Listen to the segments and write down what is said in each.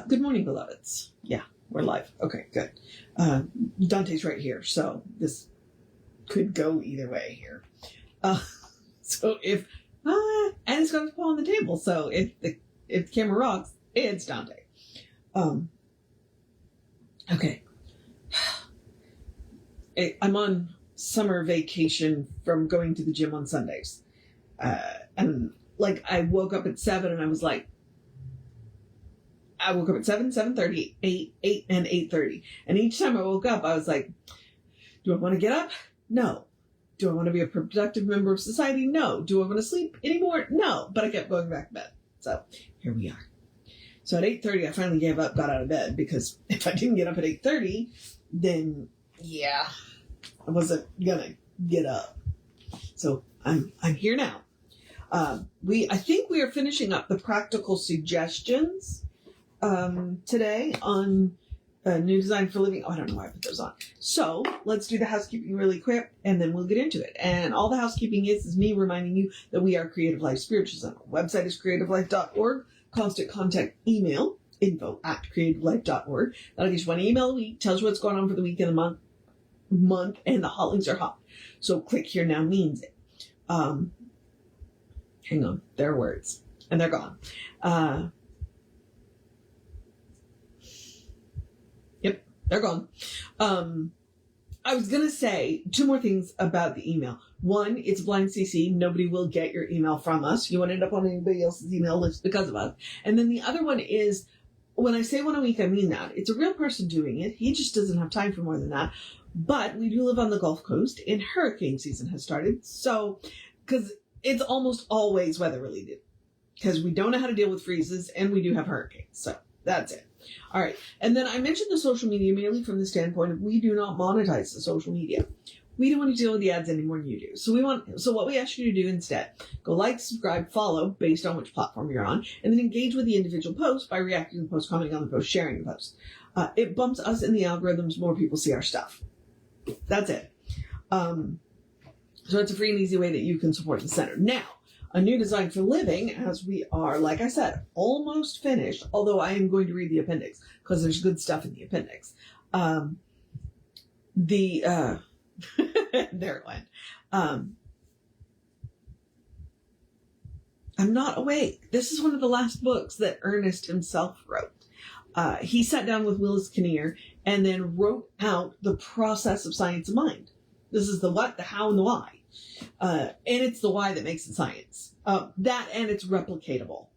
Good morning, beloveds. Yeah, we're live. Okay, good. Dante's right here, so this could go either way here. So if and it's got his paw on the table, so if the camera rocks, it's Dante. Okay. I'm on summer vacation from going to the gym on Sundays, and like I woke up at 7, and I was like. I woke up at 7, 7:30, 8, and 8:30. And each time I woke up, I was like, do I want to get up? No. Do I want to be a productive member of society? No. Do I want to sleep anymore? No. But I kept going back to bed. So here we are. So at 8:30, I finally gave up, got out of bed, because if I didn't get up at 8:30, then yeah, I wasn't going to get up. So I'm here now. I think we are finishing up the practical suggestions today on new design for living. Oh, I don't know why I put those on. So let's do the housekeeping really quick, and then we'll get into it. And all the housekeeping is me reminding you that we are Creative Life Spiritual Center. Website is creativelife.org. Constant contact email, info@creativelife.org. That'll get you one email a week, tells you what's going on for the week and the month, and the hot links are hot. So click here now means it. Hang on, there are words, and they're gone. They're gone. I was going to say 2 more things about the email. One, it's blind CC. Nobody will get your email from us. You won't end up on anybody else's email list because of us. And then the other one is, when I say 1 a week, I mean that. It's a real person doing it. He just doesn't have time for more than that. But we do live on the Gulf Coast, and hurricane season has started. So, because it's almost always weather related. Because we don't know how to deal with freezes, and we do have hurricanes. So, that's it. All right. And then I mentioned the social media mainly from the standpoint of we do not monetize the social media. We don't want to deal with the ads any more than you do. So what we ask you to do instead, go like, subscribe, follow based on which platform you're on, and then engage with the individual post by reacting to the post, commenting on the post, sharing the post. It bumps us in the algorithms. More people see our stuff. That's it. So it's a free and easy way that you can support the center. Now, a new design for living, as we are, like I said, almost finished, although I am going to read the appendix because there's good stuff in the appendix. There it went. I'm Not Awake. This is one of the last books that Ernest himself wrote. He sat down with Willis Kinnear and then wrote out the process of science of mind. This is the what, the how, and the why. And it's the why that makes it science. That, and it's replicatable.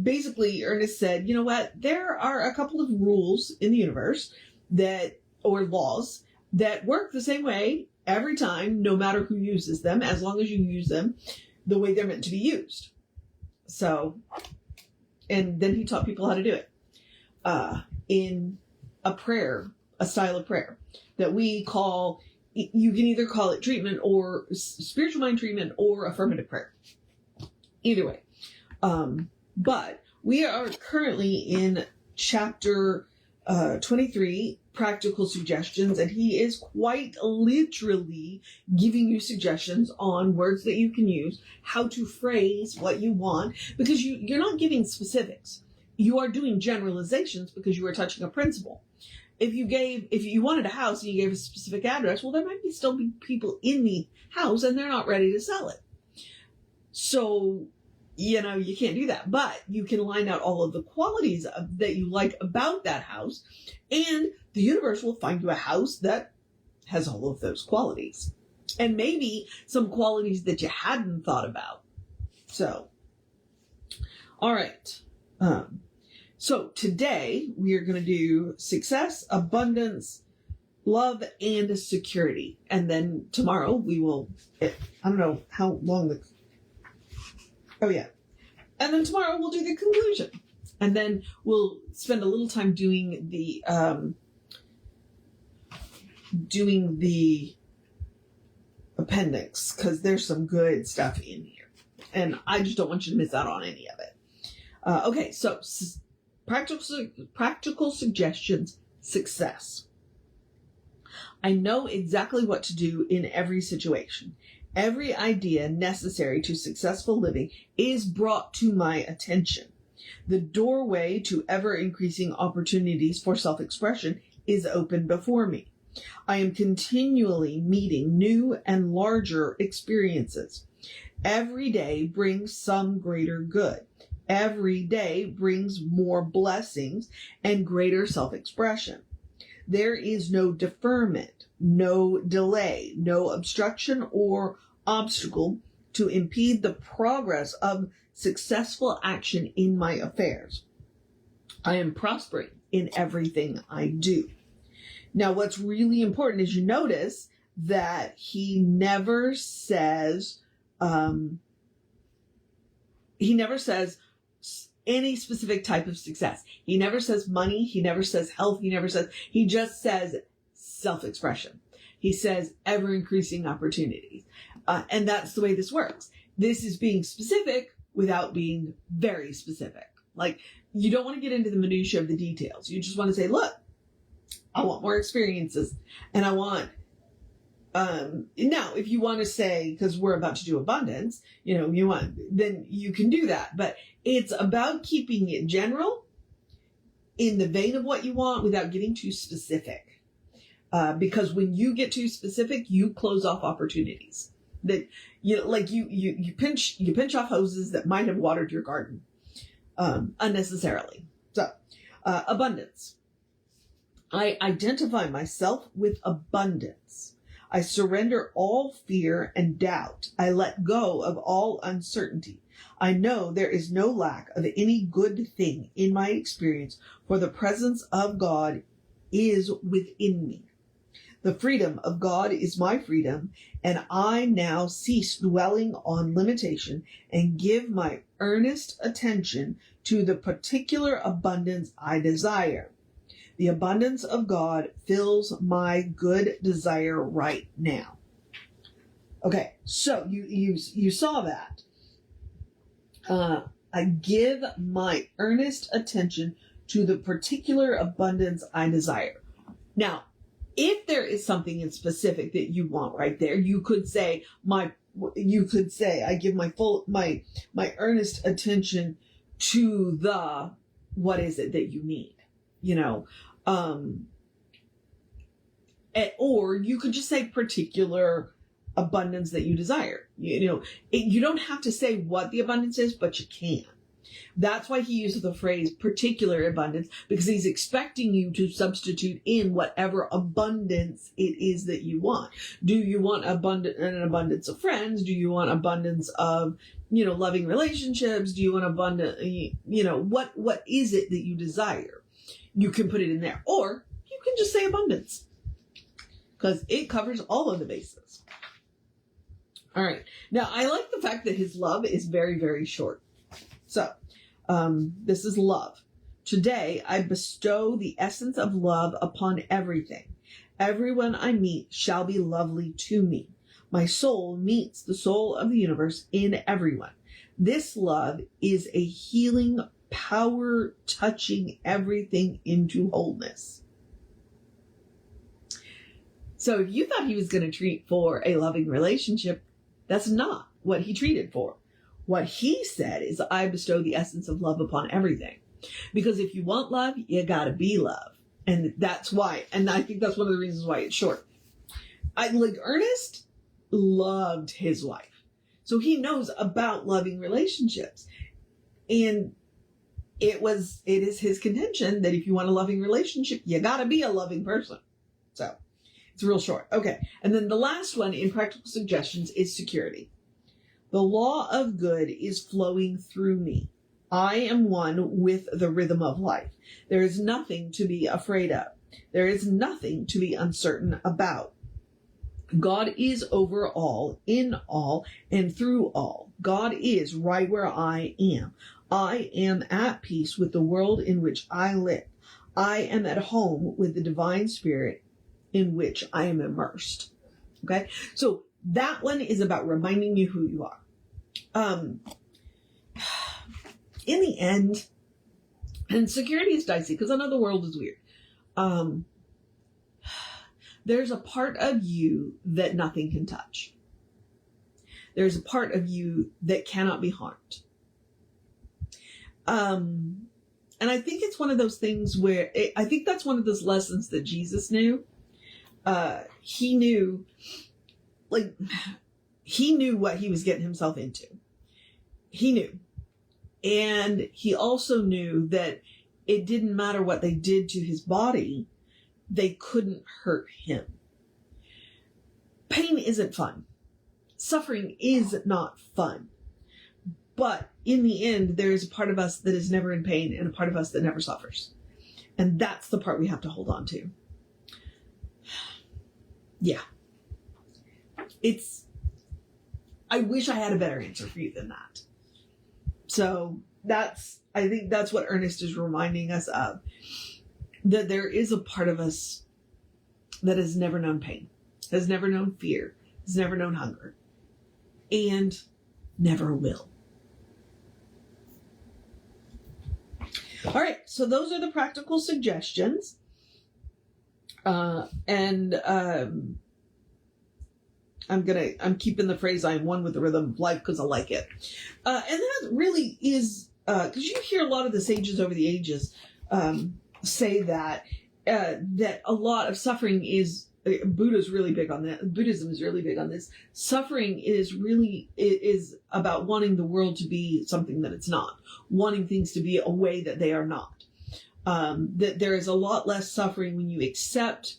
Basically Ernest said, you know what, there are a couple of rules in the universe or laws that work the same way every time, no matter who uses them, as long as you use them the way they're meant to be used. So, and then he taught people how to do it, in a style of prayer that we call, you can either call it treatment or spiritual mind treatment or affirmative prayer. Either way. But we are currently in chapter 23, practical suggestions, and he is quite literally giving you suggestions on words that you can use, how to phrase what you want, because you're not giving specifics. You are doing generalizations because you are touching a principle. If you wanted a house and you gave a specific address, well, there might still be people in the house and they're not ready to sell it. So, you can't do that. But you can line out all of the qualities that you like about that house, and the universe will find you a house that has all of those qualities. And maybe some qualities that you hadn't thought about. So, all right. So today we are going to do success, abundance, love, and security. And then tomorrow we will, I don't know how long and then tomorrow we'll do the conclusion. And then we'll spend a little time doing the appendix, because there's some good stuff in here. And I just don't want you to miss out on any of it. Okay, so practical suggestions, success. I know exactly what to do in every situation. Every idea necessary to successful living is brought to my attention. The doorway to ever-increasing opportunities for self-expression is open before me. I am continually meeting new and larger experiences. Every day brings some greater good. Every day brings more blessings and greater self-expression. There is no deferment, no delay, no obstruction or obstacle to impede the progress of successful action in my affairs. I am prospering in everything I do. Now, what's really important is you notice that he never says any specific type of success. He never says money. He never says health. He just says self-expression. He says ever increasing opportunities. And that's the way this works. This is being specific without being very specific. Like, you don't want to get into the minutiae of the details. You just want to say, look, I want more experiences. And I want, now, if you want to say, because we're about to do abundance, then you can do that. But it's about keeping it general in the vein of what you want without getting too specific. Because when you get too specific, you close off opportunities. That you pinch off hoses that might have watered your garden unnecessarily. So, abundance. I identify myself with abundance. I surrender all fear and doubt. I let go of all uncertainty. I know there is no lack of any good thing in my experience, for the presence of God is within me. The freedom of God is my freedom, and I now cease dwelling on limitation and give my earnest attention to the particular abundance I desire. The abundance of God fills my good desire right now. Okay, so you saw that. I give my earnest attention to the particular abundance I desire. Now, if there is something in specific that you want right there, you could say I give my earnest attention to the, what is it that you need? Or you could just say particular abundance that you desire. You don't have to say what the abundance is, but you can. That's why he uses the phrase particular abundance, because he's expecting you to substitute in whatever abundance it is that you want. Do you want an abundance of friends? Do you want abundance of, loving relationships? Do you want abundant, what is it that you desire? You can put it in there, or you can just say abundance, because it covers all of the bases. All right. Now, I like the fact that his love is very, very short. So, this is love. Today, I bestow the essence of love upon everything. Everyone I meet shall be lovely to me. My soul meets the soul of the universe in everyone. This love is a healing power touching everything into wholeness. So if you thought he was going to treat for a loving relationship, that's not what he treated for. What he said is, I bestow the essence of love upon everything. Because if you want love, you gotta be love. And that's why, and I think that's one of the reasons why it's short. Ernest loved his wife. So he knows about loving relationships. And it is his contention that if you want a loving relationship, you gotta be a loving person. So it's real short. Okay. And then the last one in practical suggestions is security. The law of good is flowing through me. I am one with the rhythm of life. There is nothing to be afraid of. There is nothing to be uncertain about. God is over all, in all, and through all. God is right where I am. I am at peace with the world in which I live. I am at home with the divine spirit in which I am immersed. Okay? So that one is about reminding you who you are. In the end, and security is dicey because I know the world is weird. There's a part of you that nothing can touch. There's a part of you that cannot be harmed. And I think it's one of those things where I think that's one of those lessons that Jesus knew. He knew what he was getting himself into. He knew. And he also knew that it didn't matter what they did to his body, they couldn't hurt him. Pain isn't fun. Suffering is not fun. But in the end, there is a part of us that is never in pain and a part of us that never suffers. And that's the part we have to hold on to. Yeah. I wish I had a better answer for you than that. So I think that's what Ernest is reminding us of. That there is a part of us that has never known pain, has never known fear, has never known hunger, and never will. All right, so those are the practical suggestions. I'm keeping the phrase, I am one with the rhythm of life, because I like it. And that really is, because you hear a lot of the sages over the ages say that a lot of suffering is, Buddha's really big on that. Buddhism is really big on this. Suffering is about wanting the world to be something that it's not, wanting things to be a way that they are not. That there is a lot less suffering when you accept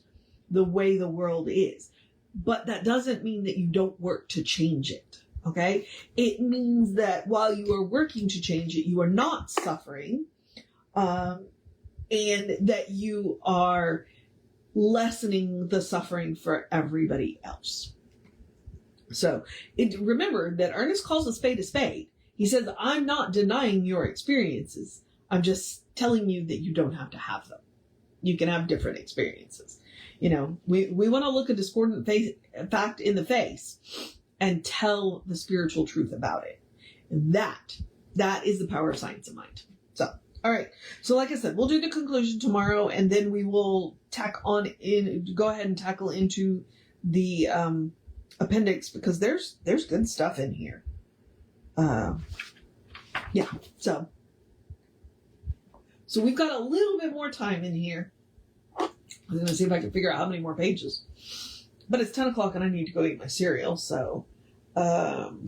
the way the world is. But that doesn't mean that you don't work to change it. Okay? It means that while you are working to change it, you are not suffering, and that you are lessening the suffering for everybody else. So remember that Ernest calls a spade. He says, I'm not denying your experiences. I'm just telling you that you don't have to have them. You can have different experiences. You know, we want to look a discordant fact in the face and tell the spiritual truth about it. And that is the power of science of mind. So, all right. So like I said, we'll do the conclusion tomorrow, and then we will go ahead and tackle into the appendix, because there's good stuff in here. Yeah. So we've got a little bit more time in here. I was going to see if I can figure out how many more pages. But it's 10 o'clock and I need to go eat my cereal. So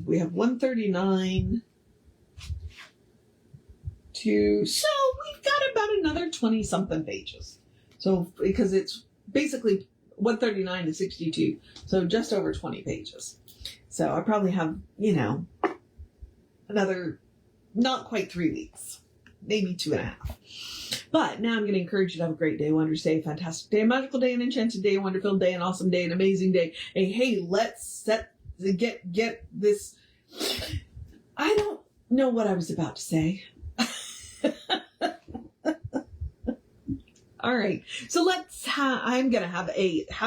we have 139 so we've got about another 20 something pages. So because it's basically 139 to 62. So just over 20 pages. So I probably have, another not quite 3 weeks, maybe 2.5. But now I'm going to encourage you to have a great day, wondrous day, fantastic day, a magical day, an enchanted day, a wonderful day, an awesome day, an amazing day. Hey, let's get this. I don't know what I was about to say. All right. So I'm going to have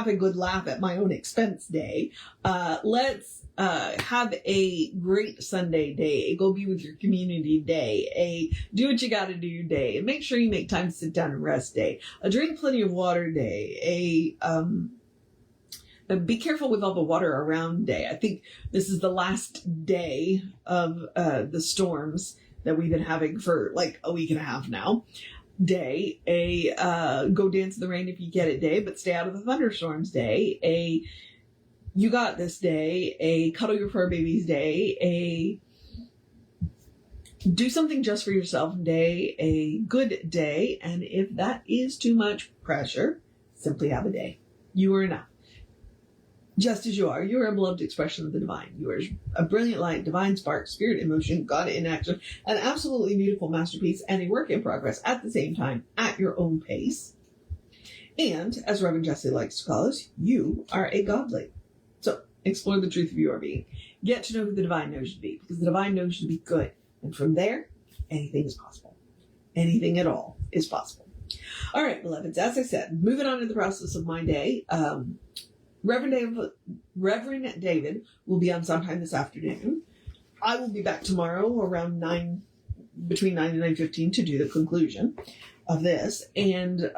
a good laugh at my own expense day. Let's have a great Sunday day, a go be with your community day, a do what you got to do day, and make sure you make time to sit down and rest day, a drink plenty of water day, be careful with all the water around day. I think this is the last day of the storms that we've been having for like a week and a half now. Day, go dance in the rain if you get it day, but stay out of the thunderstorms day, you got this day, a cuddle your fur babies day, a do something just for yourself day, a good day, and if that is too much pressure, simply have a day. You are enough. Just as you are a beloved expression of the divine. You are a brilliant light, divine spark, spirit in motion, God in action, an absolutely beautiful masterpiece, and a work in progress at the same time, at your own pace. And, as Reverend Jesse likes to call us, you are a godly. So, explore the truth of your being. Get to know who the divine knows you to be, because the divine knows you to be good. And from there, anything is possible. Anything at all is possible. All right, beloveds, as I said, moving on to the process of my day, Reverend David will be on sometime this afternoon. I will be back tomorrow around between 9 and 9:15 to do the conclusion of this. And,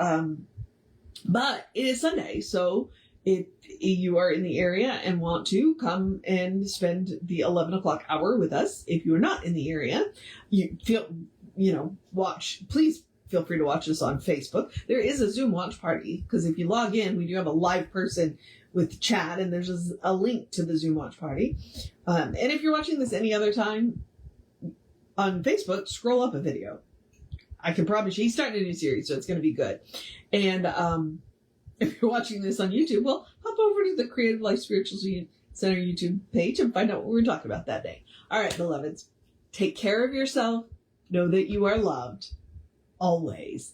but it is Sunday, so if you are in the area and want to come and spend the 11 o'clock hour with us, if you are not in the area, you watch, please feel free to watch this on Facebook. There is a Zoom watch party, because if you log in, we do have a live person with chat, and there's a link to the Zoom watch party. And if you're watching this any other time on Facebook, scroll up a video. I can promise you, he's starting a new series, so it's going to be good. And if you're watching this on YouTube, well, hop over to the Creative Life Spiritual Center YouTube page and find out what we're talking about that day. All right, beloveds, take care of yourself. Know that you are loved always.